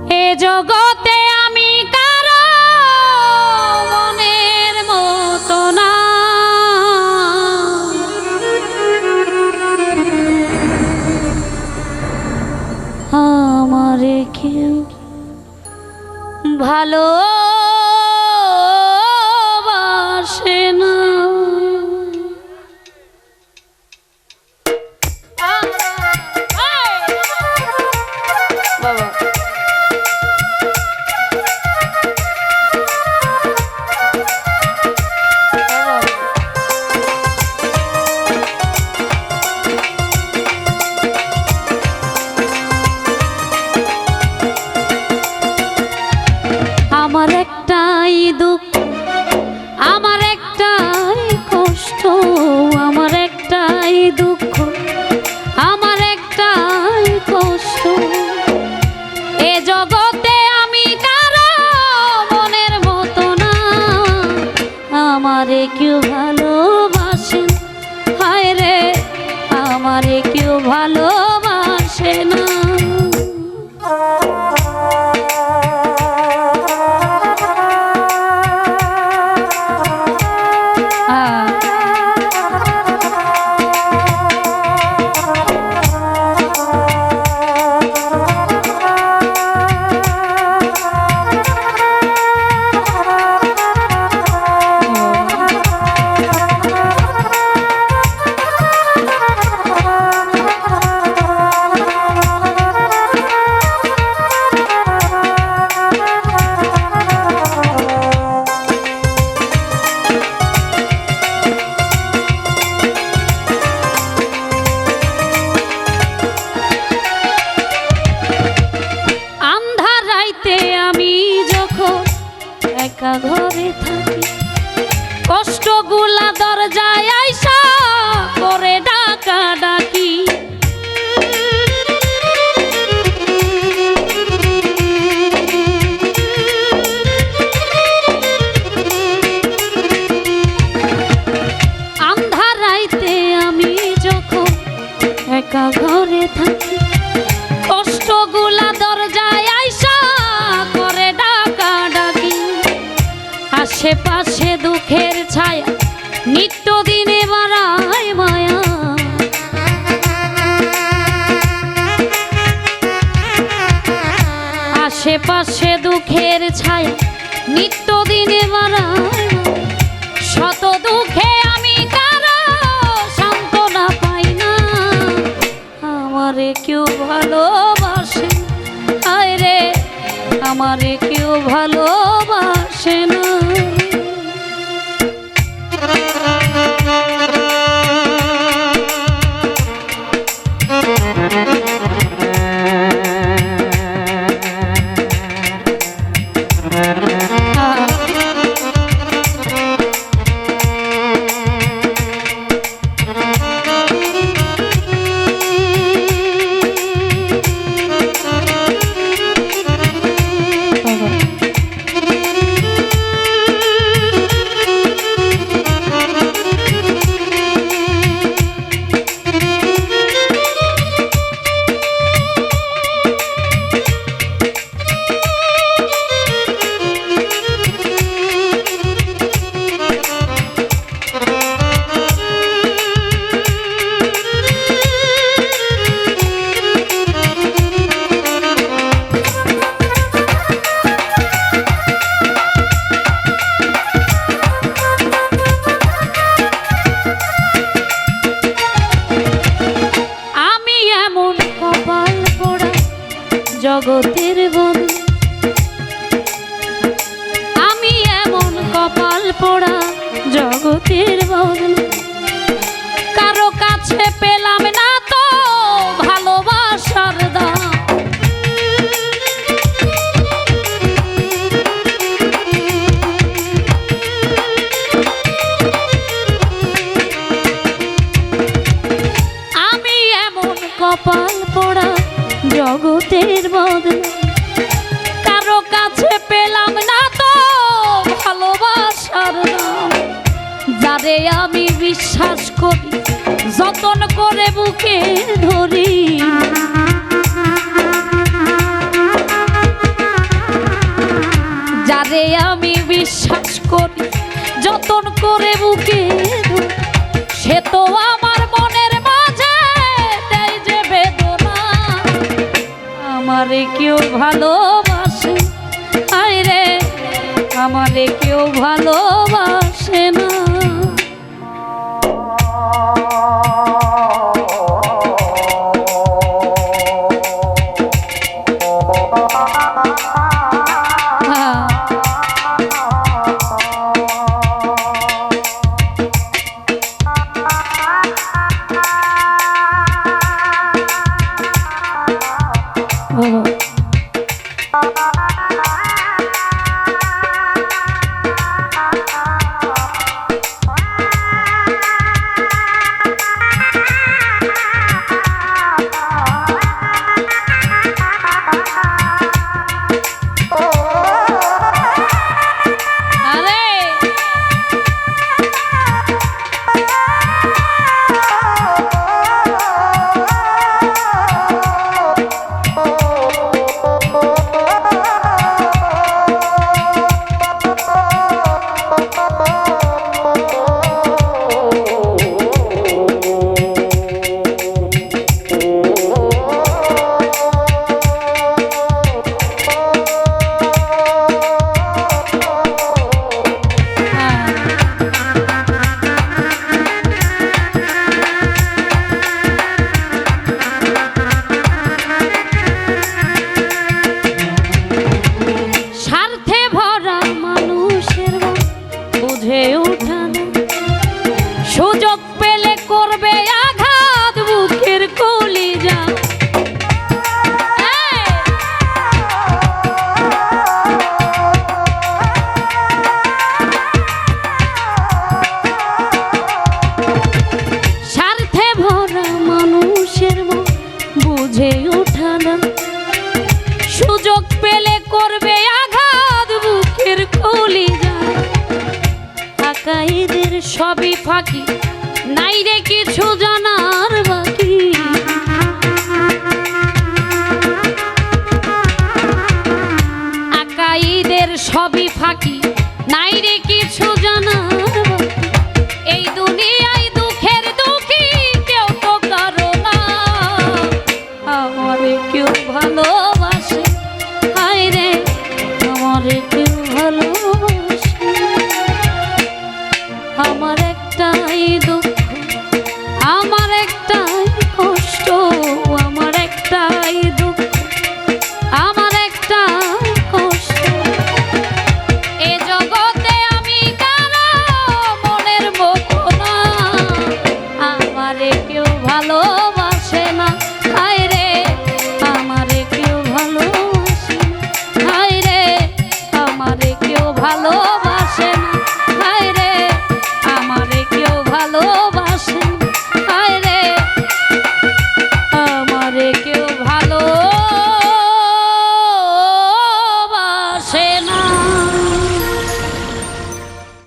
এ জগতে আমি কারো মনের মতো না, আমারে কেউ ভালোবাসে না। আমার একটাই দুঃখ, আমার একটাই কষ্ট, আমার একটাই দুঃখ, আমার একটাই কষ্ট। এ জগতে আমি কারো মনের মতো না, আমারে কেউ ভালোবাসে না। হায় রে, আমারে কেউ ভালোবাসে না। একা ঘরে থাকি, কষ্টগুলা দরজায় আইসা করে ডাকা ডাকি। আন্ধার রাইতে আমি যখন একা ঘরে থাকি, কষ্টগুলা দরজায় আইসা করে ডাকা ডাকি। আশেপাশে দুঃখের ছায়া, নিত্য দিনে বাড়ায় মায়া। আশেপাশে দুঃখের ছায়া, নিত্য দিনে বাড়ায়। শত দুঃখে আমি কারো সান্ত্বনা পাই না, আমারে কেউ ভালোবাসে। হায় রে, আমারে কেউ ভালোবাসে না। জগতের বন্ধু, আমি এমন কপাল পোড়া জগতের বন্ধু। কারো কাছে পেলাম না তো ভালোবাসার দাম, আমি এমন কপাল পোড়া জগতের বদলে। কারো কাছে পেলাম না তো ভালোবাসার নাম, যারে আমি বিশ্বাস করি, যতন করে বুকে ধরি। যারে আমি বিশ্বাস করি যতন করে বুকে ধরি, সে তো আমার মনের মাঝে দেয় যে বেদনা। আমারে কেউ ভালোবাসে আয় রে, আমারে কেউ ভালোবাসে না। সুযোগ পেলে করবে আঘাত বুকের কলিজা। স্বার্থে ভরা মানুষের মন বুঝে ওঠা না, সুযোগ পেলে করবে আঘাত বুকের কলিজা। আকাইদের সবই ফাঁকি নাই রে কিছু জানা,